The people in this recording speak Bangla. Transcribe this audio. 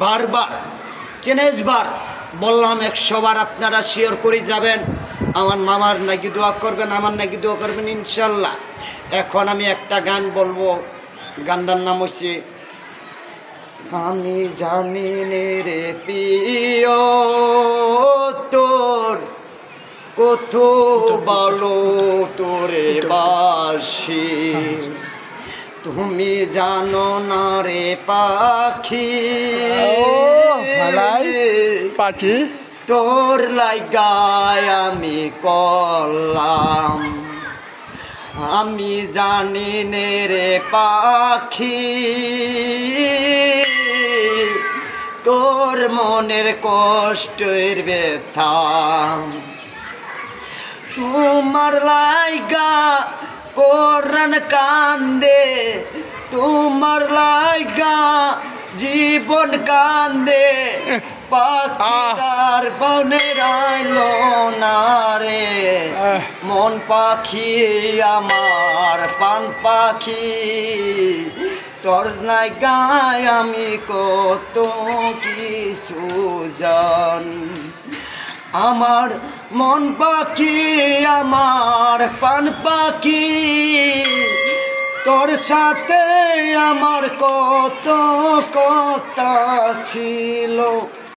বারবার চেনেজবার বললাম 100 বার আপনারা শেয়ার করে যাবেন। আমার মামার নাকি দোয়া করবেন, আমার নাকি দোয়া করবেন ইনশাল্লাহ। এখন আমি একটা গান বলবো, গানটার নাম হচ্ছে আমি জানি রে প্রিয় তোর কত ভালো তোরে বাসি, তুমি জানো না রে পাখি পাখি তোর লাগায় আমি করলাম, আমি জানি নে রে পাখি তোর মনের কষ্টের ব্যথা, তোমার লাইগা পরাণ কান্দে, তোমার লাইগা জীবন কান্দে, পাখির বনে রাইল না রে মন পাখি আমার পান পাখি, তোর লাইগায় আমি কত কিছু জানি, আমার মন পাখি আমার পান পাখি, তোর সাথে আমার কত কথা ছিল।